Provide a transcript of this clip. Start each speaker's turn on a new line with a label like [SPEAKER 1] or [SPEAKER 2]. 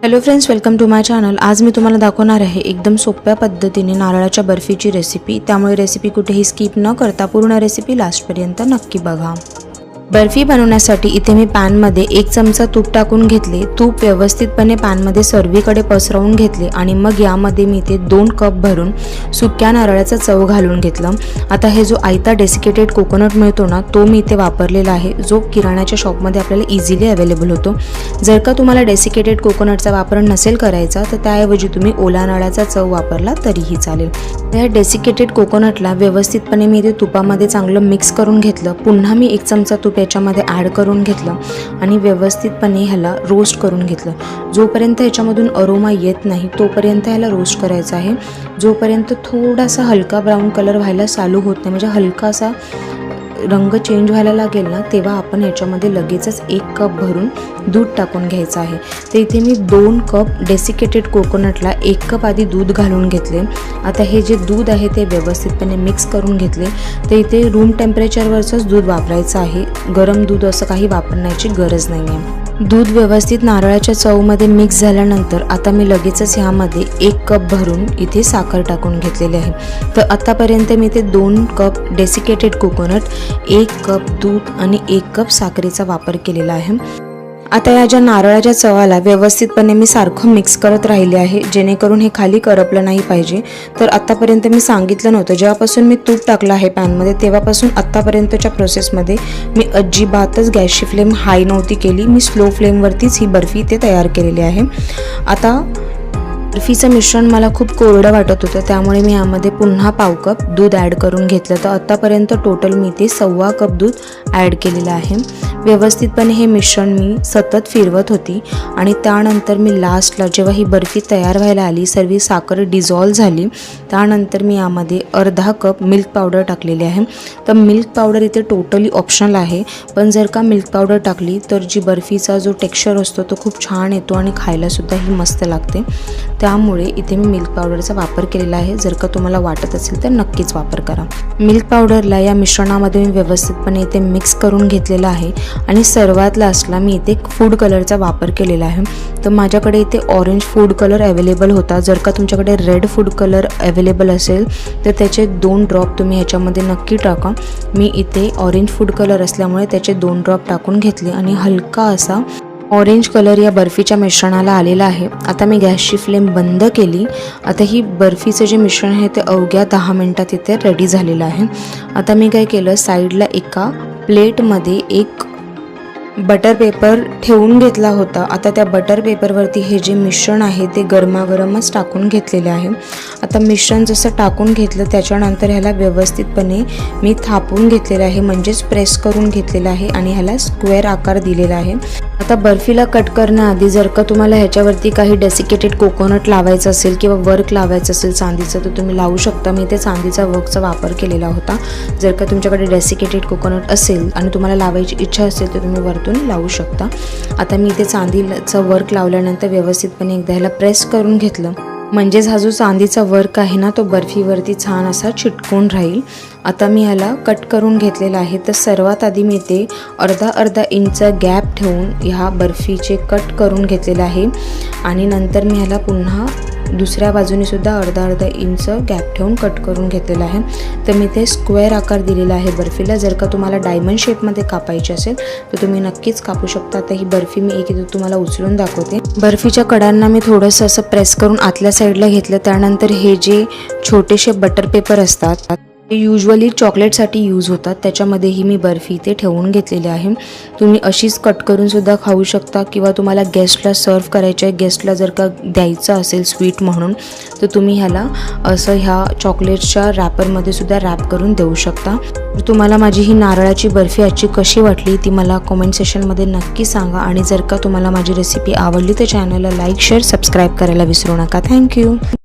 [SPEAKER 1] Hello friends, welcome to my channel. आज मी तुम्हाला दाखवणार आहे एकदम सोप्या पद्धतीने नारळाच्या बर्फीची रेसिपी। त्यामुळे रेसिपी कुठेही स्किप न करता पूर्ण रेसिपी लास्टपर्यंत नक्की बघा। बर्फी बनवण्यासाठी इथे मी पॅन मध्ये 1 चमचा तूप टाकून घेतले। तूप व्यवस्थितपणे पॅन मध्ये सर्वीकडे पसरवून घेतले आणि मग यामध्ये मी इथे 2 कप भरून सुक्या नारळाचा चव घालून घेतलं। आता हे जो आयता डेसिकेटेड कोकोनट मिळतो ना, तो मी इथे वापरलेला आहे, जो किराण्याच्या शॉपमध्ये आपल्याला इझिली अवेलेबल होतो। जर का तुम्हाला डेसिकेटेड कोकोनटचा वापर नसेल करायचा तर त्याऐवजी तुम्ही ओला नारळाचा चव वापरला तरीही चालेल। या डेसिकेटेड कोकोनटला व्यवस्थितपणे मी इथे तुपामध्ये चांगलं मिक्स करून घेतलं। पुन्हा मी 1 चमचा तूप याच्यामध्ये ॲड करून घेतलं आणि व्यवस्थितपणे ह्याला रोस्ट करून घेतलं। जोपर्यंत ह्याच्यामधून अरोमा येत नाही तोपर्यंत ह्याला रोस्ट करायचं आहे। जोपर्यंत थोडासा हलका ब्राऊन कलर व्हायला चालू होत नाही, म्हणजे हलकासा रंग चेंज व्हायला लागेल ना, तेव्हा आपण याच्यामध्ये लगेचच 1 कप भरून दूध टाकून घ्यायचं आहे। तर इथे मी 2 कप डेसिकेटेड कोकोनटला 1 कप आधी दूध घालून घेतले। आता हे जे दूध आहे ते व्यवस्थितपणे मिक्स करून घेतले। तर इथे रूम टेम्परेचरवरचंच दूध वापरायचं आहे, गरम दूध असं काही वापरण्याची गरज नाही आहे। दूध व्यवस्थित नारळाच्या चवमध्ये मिक्स झाल्यानंतर आता मी लगेचच ह्यामध्ये 1 कप भरून इथे साखर टाकून घेतलेली आहे। तर आतापर्यंत मी इथे 2 कप डेसिकेटेड कोकोनट, 1 कप दूध आणि 1 कप साखरेचा वापर केलेला आहे। आता या ज्या नारळाच्या चवाला व्यवस्थितपणे मी सारखं मिक्स करत राहिले आहे, जेणेकरून हे खाली करपलं नाही पाहिजे। तर आतापर्यंत मी सांगितलं नव्हतं, जेव्हापासून मी तूप टाकलं आहे पॅनमध्ये तेव्हापासून आत्तापर्यंतच्या प्रोसेसमध्ये मी अजिबातच गॅसची फ्लेम हाय नव्हती केली। मी स्लो फ्लेमवरतीच ही बर्फी इथे तयार केलेली आहे। आता बर्फीचं मिश्रण मला खूप कोरडं वाटत होतं, त्यामुळे मी यामध्ये पुन्हा पाव कप दूध ॲड करून घेतलं। तर आत्तापर्यंत टोटल मी ते 1.25 कप दूध ॲड केलेलं आहे। व्यवस्थितपणे हे मिश्रण मी सतत फिरवत होती आणि त्यानंतर मी लास्टला जेव्हा ही बर्फी तयार व्हायला आली, सर्व साखर डिझॉल्व झाली, त्यानंतर मी यामध्ये अर्धा कप मिल्क पावडर टाकलेली आहे। तर मिल्क पावडर इथे टोटली ऑप्शनल आहे, पण जर का मिल्क पावडर टाकली तर जी बर्फीचा जो टेक्स्चर असतो तो खूप छान येतो आणि खायलासुद्धा ही मस्त लागते। त्यामुळे इथे मी मिल्क पावडरचा वापर केलेला आहे। जर का तुम्हाला वाटत असेल तर नक्कीच वापर करा। मिल्क पावडरला या मिश्रणामध्ये मी व्यवस्थितपणे इथे मिक्स करून घेतलेला आहे आणि सर्वात लास्टला मी इथे फूड कलरचा वापर केलेला आहे। तर माझ्याकडे इथे ऑरेंज फूड कलर अवेलेबल होता। जर का तुमच्याकडे रेड फूड कलर अवेलेबल असेल तर त्याचे 2 ड्रॉप तुम्ही ह्याच्यामध्ये नक्की टाका। मी इथे ऑरेंज फूड कलर असल्यामुळे त्याचे 2 ड्रॉप टाकून घेतले आणि हलका असा ऑरेंज कलर या बर्फीच्या मिश्रणाला आलेला आहे। आता मी गॅसची फ्लेम बंद केली। आता ही बर्फीचं जे मिश्रण आहे ते अवघ्या 10 मिनिटात इथे रेडी झालेलं आहे। आता मी काय केलं, साईडला एका प्लेटमध्ये एक बटर पेपर ठेवून घेतला होता। आता त्या बटर पेपरवरती हे जे मिश्रण आहे ते गरमागरमच टाकून घेतलेले आहे। आता मिश्रण जसं टाकून घेतलं त्याच्यानंतर ह्याला व्यवस्थितपणे मी थापून घेतलेलं आहे, म्हणजेच प्रेस करून घेतलेलं आहे आणि ह्याला स्क्वेअर आकार दिलेला आहे। आता बर्फीला कट करण्याआधी जर का तुम्हाला ह्याच्यावरती काही डेसिकेटेड कोकोनट लावायचं असेल किंवा वर्क लावायचं असेल चांदीचं तर तुम्ही लावू शकता। मी ते चांदीचा वर्कचा वापर केलेला होता। जर का तुमच्याकडे डेसिकेटेड कोकोनट असेल आणि तुम्हाला लावायची इच्छा असेल तर तुम्ही वरतून लावू शकता। आता मी इथे चांदीचं वर्क लावल्यानंतर व्यवस्थितपणे एकदा ह्याला प्रेस करून घेतलं, म्हणजेच हा जो चांदीचा वर्क आहे ना तो बर्फीवरती छान असा चिटकून राहील। आता मी ह्याला कट करून घेतलेला आहे। तर सर्वात आधी मी ते अर्धा इंच गॅप ठेवून ह्या बर्फीचे कट करून घेतलेलं आहे आणि नंतर मी ह्याला पुन्हा दुसऱ्या बाजूने सुद्धा अर्धा इंच गॅप ठेवून कट करून घेतलेला आहे। तर मी ते स्क्वेअर आकार दिलेला आहे बर्फीला। जर का तुम्हाला डायमंड शेपमध्ये कापायची असेल तर तुम्ही नक्कीच कापू शकता। आता ही बर्फी मी एक तुम्हाला उचलून दाखवते। बर्फीच्या कडांना मी थोडंसं असं प्रेस करून आतल्या साईडला घेतलं। त्यानंतर हे जे छोटेसे बटर पेपर असतात ते युजली चॉकलेटसाठी यूज होतात, त्याच्यामध्येही मी बर्फी इथे ठेवून घेतलेली आहे। तुम्ही अशीच कट करून सुद्धा खाऊ शकता किंवा तुम्हाला गेस्टला सर्व करायचं आहे, गेस्टला जर का द्यायचं असेल स्वीट म्हणून तर तुम्ही ह्याला असं ह्या चॉकलेटच्या रॅपरमध्ये सुद्धा रॅप करून देऊ शकता। तुम्हाला माझी ही नारळाची बर्फी आजची कशी वाटली ती मला कमेंट सेक्शनमध्ये नक्की सांगा आणि जर का तुम्हाला माझी रेसिपी आवडली तर चॅनलला लाईक, शेअर, सबस्क्राईब करायला विसरू नका। थँक्यू।